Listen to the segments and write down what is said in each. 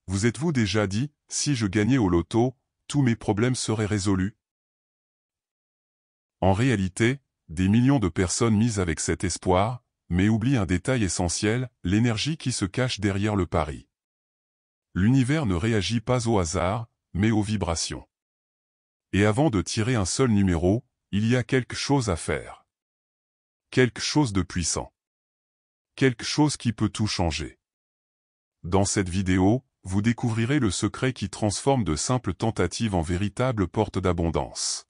Vous êtes-vous déjà dit, si je gagnais au loto, tous mes problèmes seraient résolus? En réalité, des millions de personnes misent avec cet espoir, mais oublient un détail essentiel, l'énergie qui se cache derrière le pari. L'univers ne réagit pas au hasard, mais aux vibrations. Et avant de tirer un seul numéro, il y a quelque chose à faire. Quelque chose de puissant. Quelque chose qui peut tout changer. Dans cette vidéo, vous découvrirez le secret qui transforme de simples tentatives en véritables portes d'abondance.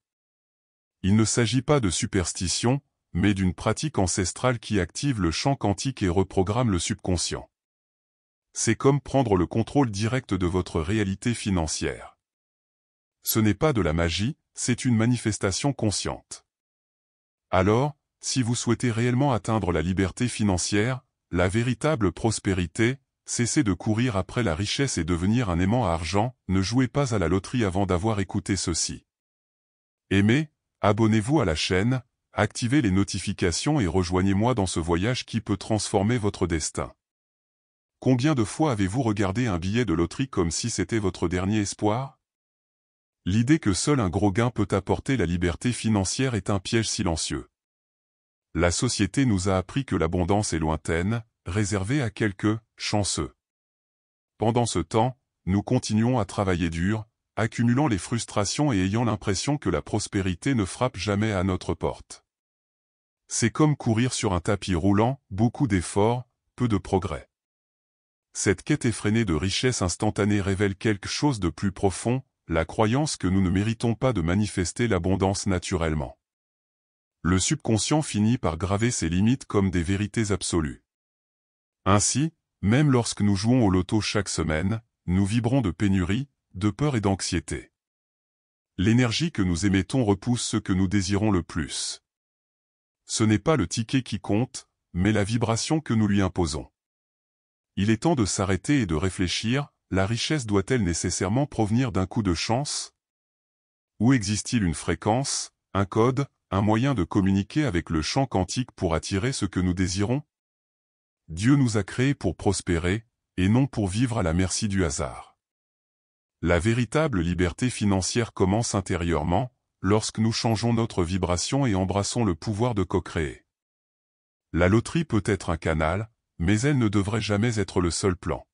Il ne s'agit pas de superstition, mais d'une pratique ancestrale qui active le champ quantique et reprogramme le subconscient. C'est comme prendre le contrôle direct de votre réalité financière. Ce n'est pas de la magie, c'est une manifestation consciente. Alors, si vous souhaitez réellement atteindre la liberté financière, la véritable prospérité, cessez de courir après la richesse et devenir un aimant à argent, ne jouez pas à la loterie avant d'avoir écouté ceci. Aimez, abonnez-vous à la chaîne, activez les notifications et rejoignez-moi dans ce voyage qui peut transformer votre destin. Combien de fois avez-vous regardé un billet de loterie comme si c'était votre dernier espoir? L'idée que seul un gros gain peut apporter la liberté financière est un piège silencieux. La société nous a appris que l'abondance est lointaine, réservée à quelques chanceux. Pendant ce temps, nous continuons à travailler dur, accumulant les frustrations et ayant l'impression que la prospérité ne frappe jamais à notre porte. C'est comme courir sur un tapis roulant, beaucoup d'efforts, peu de progrès. Cette quête effrénée de richesse instantanée révèle quelque chose de plus profond, la croyance que nous ne méritons pas de manifester l'abondance naturellement. Le subconscient finit par graver ses limites comme des vérités absolues. Ainsi, même lorsque nous jouons au loto chaque semaine, nous vibrons de pénurie, de peur et d'anxiété. L'énergie que nous émettons repousse ce que nous désirons le plus. Ce n'est pas le ticket qui compte, mais la vibration que nous lui imposons. Il est temps de s'arrêter et de réfléchir, la richesse doit-elle nécessairement provenir d'un coup de chance? Ou existe-t-il une fréquence, un code, un moyen de communiquer avec le champ quantique pour attirer ce que nous désirons? Dieu nous a créés pour prospérer, et non pour vivre à la merci du hasard. La véritable liberté financière commence intérieurement, lorsque nous changeons notre vibration et embrassons le pouvoir de co-créer. La loterie peut être un canal, mais elle ne devrait jamais être le seul plan.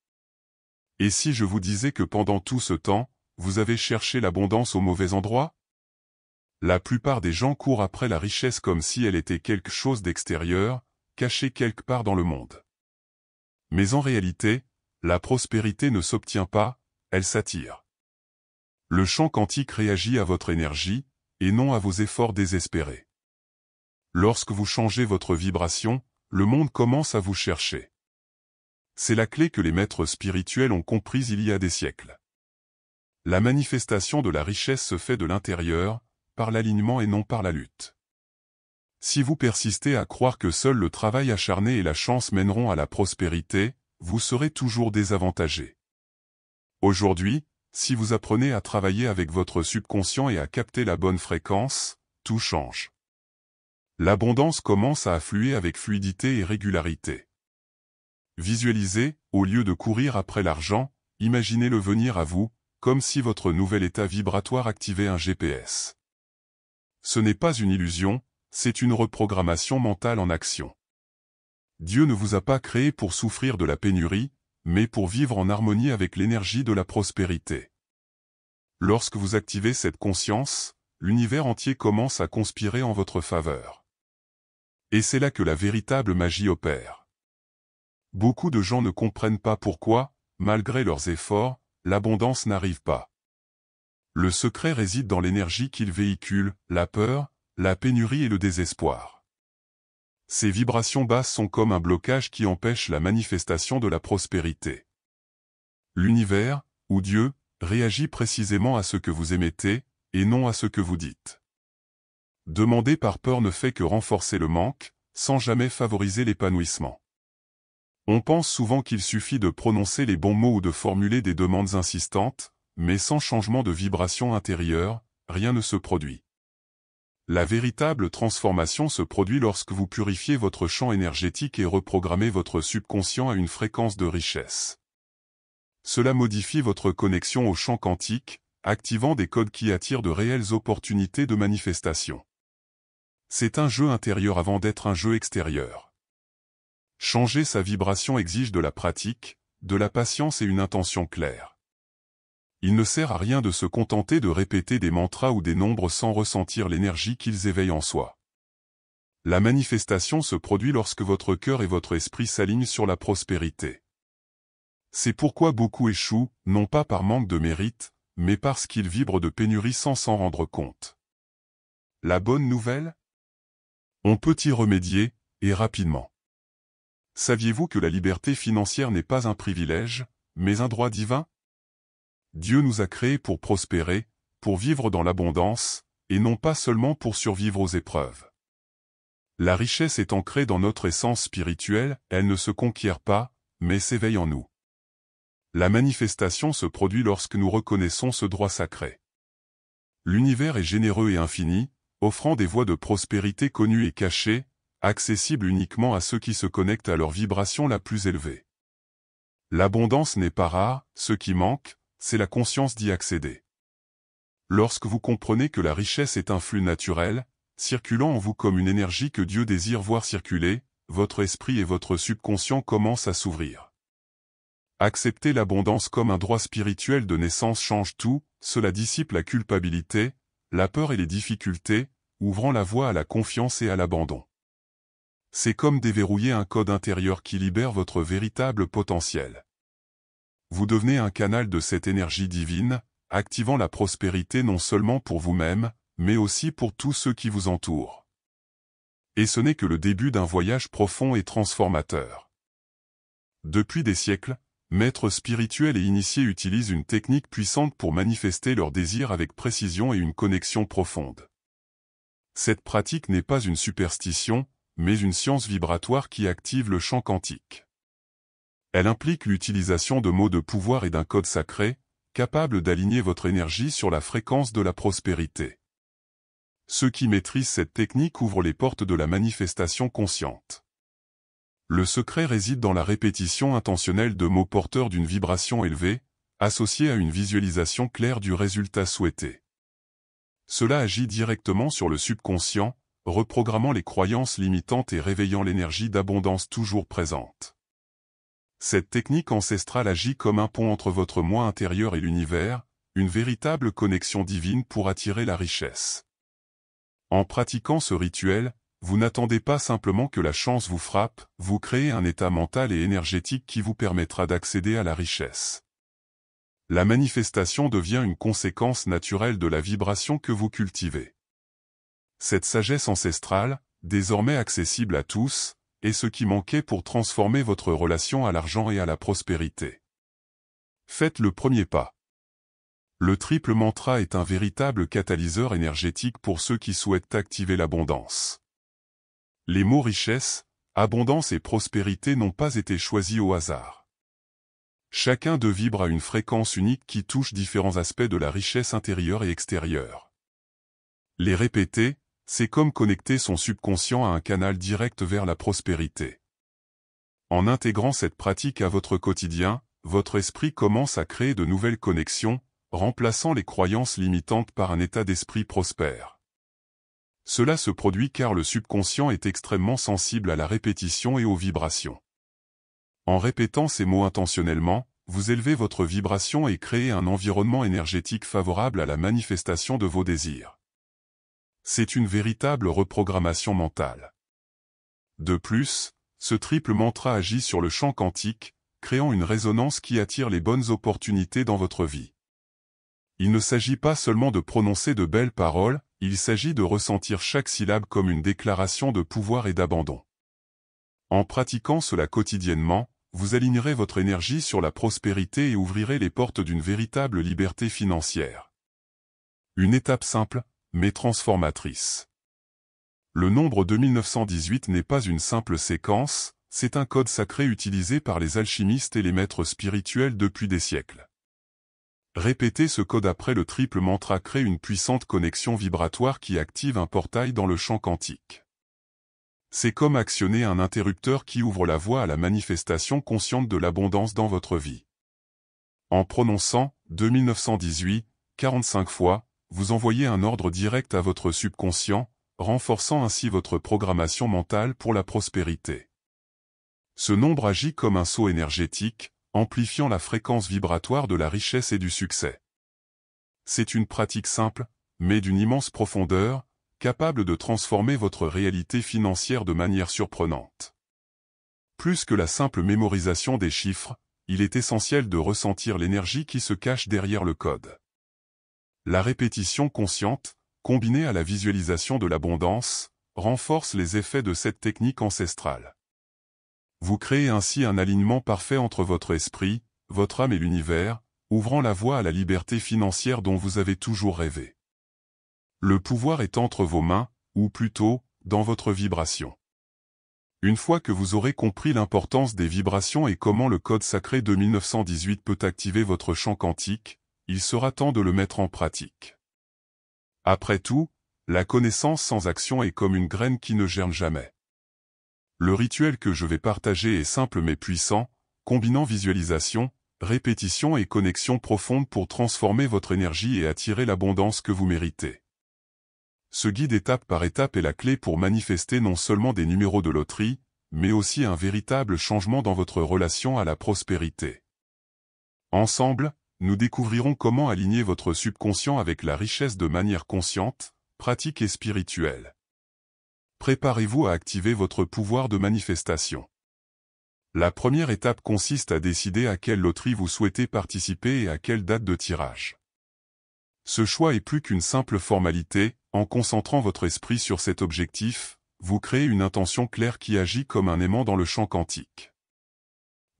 Et si je vous disais que pendant tout ce temps, vous avez cherché l'abondance au mauvais endroit? La plupart des gens courent après la richesse comme si elle était quelque chose d'extérieur, caché quelque part dans le monde. Mais en réalité, la prospérité ne s'obtient pas, elle s'attire. Le champ quantique réagit à votre énergie, et non à vos efforts désespérés. Lorsque vous changez votre vibration, le monde commence à vous chercher. C'est la clé que les maîtres spirituels ont comprise il y a des siècles. La manifestation de la richesse se fait de l'intérieur, par l'alignement et non par la lutte. Si vous persistez à croire que seul le travail acharné et la chance mèneront à la prospérité, vous serez toujours désavantagé. Aujourd'hui, si vous apprenez à travailler avec votre subconscient et à capter la bonne fréquence, tout change. L'abondance commence à affluer avec fluidité et régularité. Visualisez, au lieu de courir après l'argent, imaginez-le venir à vous, comme si votre nouvel état vibratoire activait un GPS. Ce n'est pas une illusion, c'est une reprogrammation mentale en action. Dieu ne vous a pas créé pour souffrir de la pénurie, mais pour vivre en harmonie avec l'énergie de la prospérité. Lorsque vous activez cette conscience, l'univers entier commence à conspirer en votre faveur. Et c'est là que la véritable magie opère. Beaucoup de gens ne comprennent pas pourquoi, malgré leurs efforts, l'abondance n'arrive pas. Le secret réside dans l'énergie qu'ils véhiculent, la peur, la pénurie et le désespoir. Ces vibrations basses sont comme un blocage qui empêche la manifestation de la prospérité. L'univers, ou Dieu, réagit précisément à ce que vous émettez, et non à ce que vous dites. Demander par peur ne fait que renforcer le manque, sans jamais favoriser l'épanouissement. On pense souvent qu'il suffit de prononcer les bons mots ou de formuler des demandes insistantes, mais sans changement de vibration intérieure, rien ne se produit. La véritable transformation se produit lorsque vous purifiez votre champ énergétique et reprogrammez votre subconscient à une fréquence de richesse. cela modifie votre connexion au champ quantique, activant des codes qui attirent de réelles opportunités de manifestation. C'est un jeu intérieur avant d'être un jeu extérieur. Changer sa vibration exige de la pratique, de la patience et une intention claire. Il ne sert à rien de se contenter de répéter des mantras ou des nombres sans ressentir l'énergie qu'ils éveillent en soi. La manifestation se produit lorsque votre cœur et votre esprit s'alignent sur la prospérité. C'est pourquoi beaucoup échouent, non pas par manque de mérite, mais parce qu'ils vibrent de pénurie sans s'en rendre compte. La bonne nouvelle ? On peut y remédier, et rapidement. Saviez-vous que la liberté financière n'est pas un privilège, mais un droit divin ? Dieu nous a créés pour prospérer, pour vivre dans l'abondance, et non pas seulement pour survivre aux épreuves. La richesse est ancrée dans notre essence spirituelle, elle ne se conquiert pas, mais s'éveille en nous. La manifestation se produit lorsque nous reconnaissons ce droit sacré. L'univers est généreux et infini, offrant des voies de prospérité connues et cachées, accessibles uniquement à ceux qui se connectent à leur vibration la plus élevée. L'abondance n'est pas rare, ce qui manque, c'est la conscience d'y accéder. Lorsque vous comprenez que la richesse est un flux naturel, circulant en vous comme une énergie que Dieu désire voir circuler, votre esprit et votre subconscient commencent à s'ouvrir. Accepter l'abondance comme un droit spirituel de naissance change tout, cela dissipe la culpabilité, la peur et les difficultés, ouvrant la voie à la confiance et à l'abandon. C'est comme déverrouiller un code intérieur qui libère votre véritable potentiel. Vous devenez un canal de cette énergie divine, activant la prospérité non seulement pour vous-même, mais aussi pour tous ceux qui vous entourent. Et ce n'est que le début d'un voyage profond et transformateur. Depuis des siècles, maîtres spirituels et initiés utilisent une technique puissante pour manifester leurs désirs avec précision et une connexion profonde. Cette pratique n'est pas une superstition, mais une science vibratoire qui active le champ quantique. Elle implique l'utilisation de mots de pouvoir et d'un code sacré, capable d'aligner votre énergie sur la fréquence de la prospérité. Ceux qui maîtrisent cette technique ouvrent les portes de la manifestation consciente. Le secret réside dans la répétition intentionnelle de mots porteurs d'une vibration élevée, associée à une visualisation claire du résultat souhaité. Cela agit directement sur le subconscient, reprogrammant les croyances limitantes et réveillant l'énergie d'abondance toujours présente. Cette technique ancestrale agit comme un pont entre votre moi intérieur et l'univers, une véritable connexion divine pour attirer la richesse. En pratiquant ce rituel, vous n'attendez pas simplement que la chance vous frappe, vous créez un état mental et énergétique qui vous permettra d'accéder à la richesse. La manifestation devient une conséquence naturelle de la vibration que vous cultivez. Cette sagesse ancestrale, désormais accessible à tous, est ce qui manquait pour transformer votre relation à l'argent et à la prospérité. Faites le premier pas. Le triple mantra est un véritable catalyseur énergétique pour ceux qui souhaitent activer l'abondance. Les mots richesse, abondance et prospérité n'ont pas été choisis au hasard. Chacun d'eux vibre à une fréquence unique qui touche différents aspects de la richesse intérieure et extérieure. Les répéter, c'est comme connecter son subconscient à un canal direct vers la prospérité. En intégrant cette pratique à votre quotidien, votre esprit commence à créer de nouvelles connexions, remplaçant les croyances limitantes par un état d'esprit prospère. Cela se produit car le subconscient est extrêmement sensible à la répétition et aux vibrations. En répétant ces mots intentionnellement, vous élevez votre vibration et créez un environnement énergétique favorable à la manifestation de vos désirs. C'est une véritable reprogrammation mentale. De plus, ce triple mantra agit sur le champ quantique, créant une résonance qui attire les bonnes opportunités dans votre vie. Il ne s'agit pas seulement de prononcer de belles paroles, il s'agit de ressentir chaque syllabe comme une déclaration de pouvoir et d'abandon. En pratiquant cela quotidiennement, vous alignerez votre énergie sur la prospérité et ouvrirez les portes d'une véritable liberté financière. Une étape simple, mais transformatrice. Le nombre 2918 n'est pas une simple séquence, c'est un code sacré utilisé par les alchimistes et les maîtres spirituels depuis des siècles. Répéter ce code après le triple mantra crée une puissante connexion vibratoire qui active un portail dans le champ quantique. C'est comme actionner un interrupteur qui ouvre la voie à la manifestation consciente de l'abondance dans votre vie. En prononçant « 2918 » 45 fois, vous envoyez un ordre direct à votre subconscient, renforçant ainsi votre programmation mentale pour la prospérité. Ce nombre agit comme un sceau énergétique, amplifiant la fréquence vibratoire de la richesse et du succès. C'est une pratique simple, mais d'une immense profondeur, capable de transformer votre réalité financière de manière surprenante. Plus que la simple mémorisation des chiffres, il est essentiel de ressentir l'énergie qui se cache derrière le code. La répétition consciente, combinée à la visualisation de l'abondance, renforce les effets de cette technique ancestrale. Vous créez ainsi un alignement parfait entre votre esprit, votre âme et l'univers, ouvrant la voie à la liberté financière dont vous avez toujours rêvé. Le pouvoir est entre vos mains, ou plutôt, dans votre vibration. Une fois que vous aurez compris l'importance des vibrations et comment le code sacré de 1918 peut activer votre champ quantique, il sera temps de le mettre en pratique. Après tout, la connaissance sans action est comme une graine qui ne germe jamais. Le rituel que je vais partager est simple mais puissant, combinant visualisation, répétition et connexion profonde pour transformer votre énergie et attirer l'abondance que vous méritez. Ce guide étape par étape est la clé pour manifester non seulement des numéros de loterie, mais aussi un véritable changement dans votre relation à la prospérité. Ensemble, nous découvrirons comment aligner votre subconscient avec la richesse de manière consciente, pratique et spirituelle. Préparez-vous à activer votre pouvoir de manifestation. La première étape consiste à décider à quelle loterie vous souhaitez participer et à quelle date de tirage. Ce choix est plus qu'une simple formalité, en concentrant votre esprit sur cet objectif, vous créez une intention claire qui agit comme un aimant dans le champ quantique.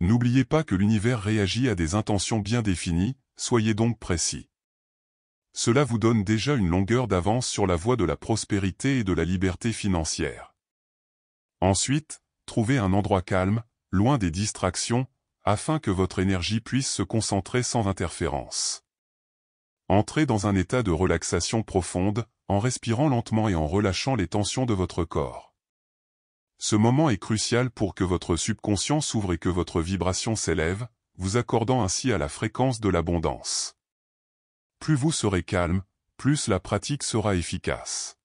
N'oubliez pas que l'univers réagit à des intentions bien définies, soyez donc précis. Cela vous donne déjà une longueur d'avance sur la voie de la prospérité et de la liberté financière. Ensuite, trouvez un endroit calme, loin des distractions, afin que votre énergie puisse se concentrer sans interférence. Entrez dans un état de relaxation profonde, en respirant lentement et en relâchant les tensions de votre corps. Ce moment est crucial pour que votre subconscient s'ouvre et que votre vibration s'élève, vous accordant ainsi à la fréquence de l'abondance. Plus vous serez calme, plus la pratique sera efficace.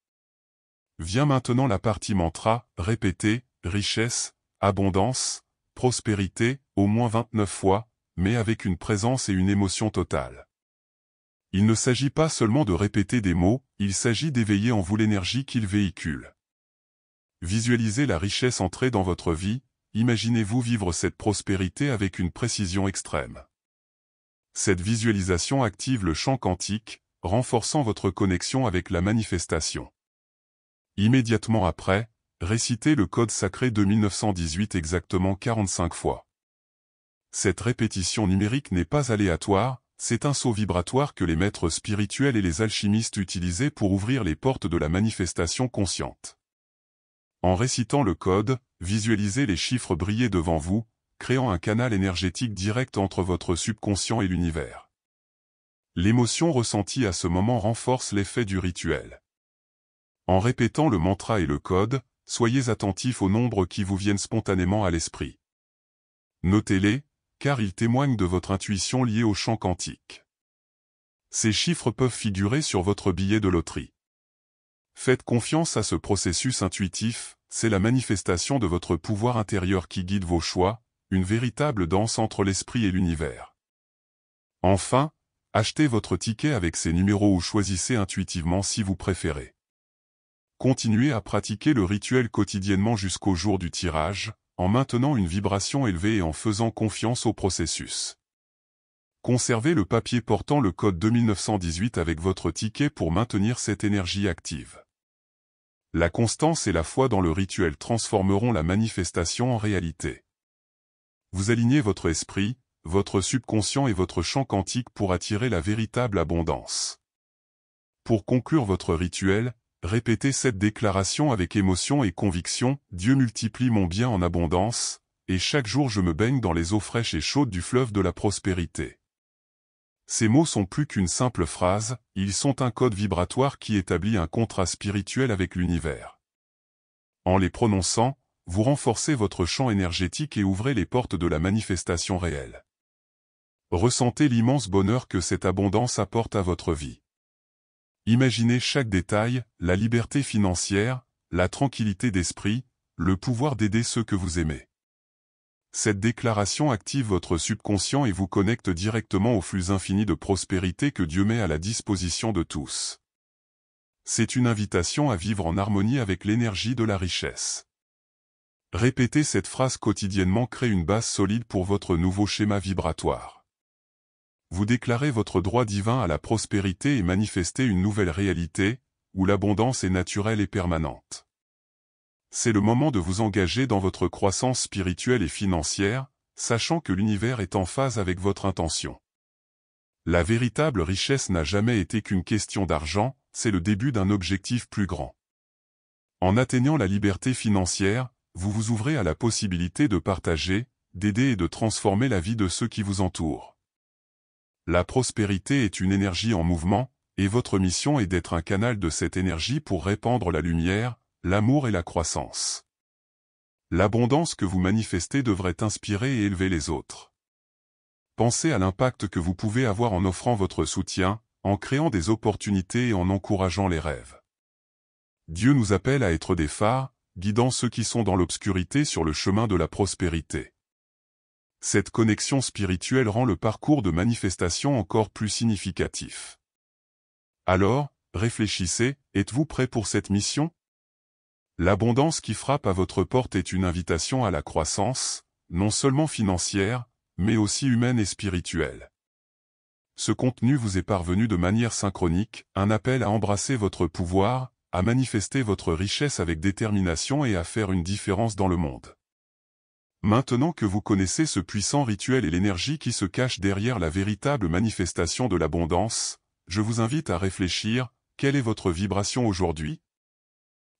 Vient maintenant la partie mantra, répétez, richesse, abondance, prospérité, au moins 29 fois, mais avec une présence et une émotion totale. Il ne s'agit pas seulement de répéter des mots, il s'agit d'éveiller en vous l'énergie qu'ils véhiculent. Visualisez la richesse entrer dans votre vie, imaginez-vous vivre cette prospérité avec une précision extrême. Cette visualisation active le champ quantique, renforçant votre connexion avec la manifestation. Immédiatement après, récitez le code sacré de 1918 exactement 45 fois. Cette répétition numérique n'est pas aléatoire, c'est un sceau vibratoire que les maîtres spirituels et les alchimistes utilisaient pour ouvrir les portes de la manifestation consciente. En récitant le code, visualisez les chiffres briller devant vous, créant un canal énergétique direct entre votre subconscient et l'univers. L'émotion ressentie à ce moment renforce l'effet du rituel. En répétant le mantra et le code, soyez attentifs aux nombres qui vous viennent spontanément à l'esprit. Notez-les, car ils témoignent de votre intuition liée au champ quantique. Ces chiffres peuvent figurer sur votre billet de loterie. Faites confiance à ce processus intuitif, c'est la manifestation de votre pouvoir intérieur qui guide vos choix, une véritable danse entre l'esprit et l'univers. Enfin, achetez votre ticket avec ces numéros ou choisissez intuitivement si vous préférez. Continuez à pratiquer le rituel quotidiennement jusqu'au jour du tirage, en maintenant une vibration élevée et en faisant confiance au processus. Conservez le papier portant le code 2918 avec votre ticket pour maintenir cette énergie active. La constance et la foi dans le rituel transformeront la manifestation en réalité. Vous alignez votre esprit, votre subconscient et votre champ quantique pour attirer la véritable abondance. Pour conclure votre rituel, répétez cette déclaration avec émotion et conviction, Dieu multiplie mon bien en abondance, et chaque jour je me baigne dans les eaux fraîches et chaudes du fleuve de la prospérité. Ces mots sont plus qu'une simple phrase, ils sont un code vibratoire qui établit un contrat spirituel avec l'univers. En les prononçant, vous renforcez votre champ énergétique et ouvrez les portes de la manifestation réelle. Ressentez l'immense bonheur que cette abondance apporte à votre vie. Imaginez chaque détail, la liberté financière, la tranquillité d'esprit, le pouvoir d'aider ceux que vous aimez. Cette déclaration active votre subconscient et vous connecte directement au flux infini de prospérité que Dieu met à la disposition de tous. C'est une invitation à vivre en harmonie avec l'énergie de la richesse. Répéter cette phrase quotidiennement crée une base solide pour votre nouveau schéma vibratoire. Vous déclarez votre droit divin à la prospérité et manifestez une nouvelle réalité, où l'abondance est naturelle et permanente. C'est le moment de vous engager dans votre croissance spirituelle et financière, sachant que l'univers est en phase avec votre intention. La véritable richesse n'a jamais été qu'une question d'argent, c'est le début d'un objectif plus grand. En atteignant la liberté financière, vous vous ouvrez à la possibilité de partager, d'aider et de transformer la vie de ceux qui vous entourent. La prospérité est une énergie en mouvement, et votre mission est d'être un canal de cette énergie pour répandre la lumière, l'amour et la croissance. L'abondance que vous manifestez devrait inspirer et élever les autres. Pensez à l'impact que vous pouvez avoir en offrant votre soutien, en créant des opportunités et en encourageant les rêves. Dieu nous appelle à être des phares, guidant ceux qui sont dans l'obscurité sur le chemin de la prospérité. Cette connexion spirituelle rend le parcours de manifestation encore plus significatif. Alors, réfléchissez, êtes-vous prêt pour cette mission? L'abondance qui frappe à votre porte est une invitation à la croissance, non seulement financière, mais aussi humaine et spirituelle. Ce contenu vous est parvenu de manière synchronique, un appel à embrasser votre pouvoir, à manifester votre richesse avec détermination et à faire une différence dans le monde. Maintenant que vous connaissez ce puissant rituel et l'énergie qui se cache derrière la véritable manifestation de l'abondance, je vous invite à réfléchir, quelle est votre vibration aujourd'hui?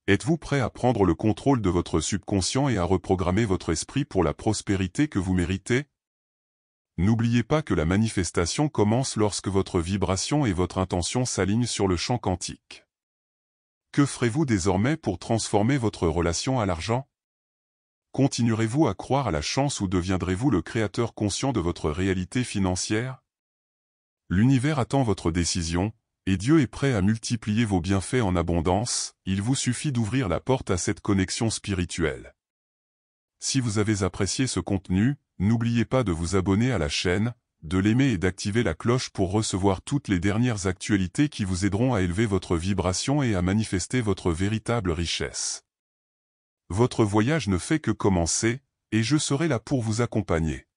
Êtes-vous prêt à prendre le contrôle de votre subconscient et à reprogrammer votre esprit pour la prospérité que vous méritez? N'oubliez pas que la manifestation commence lorsque votre vibration et votre intention s'alignent sur le champ quantique. Que ferez-vous désormais pour transformer votre relation à l'argent? Continuerez-vous à croire à la chance ou deviendrez-vous le créateur conscient de votre réalité financière? L'univers attend votre décision, et Dieu est prêt à multiplier vos bienfaits en abondance, il vous suffit d'ouvrir la porte à cette connexion spirituelle. Si vous avez apprécié ce contenu, n'oubliez pas de vous abonner à la chaîne, de l'aimer et d'activer la cloche pour recevoir toutes les dernières actualités qui vous aideront à élever votre vibration et à manifester votre véritable richesse. Votre voyage ne fait que commencer, et je serai là pour vous accompagner.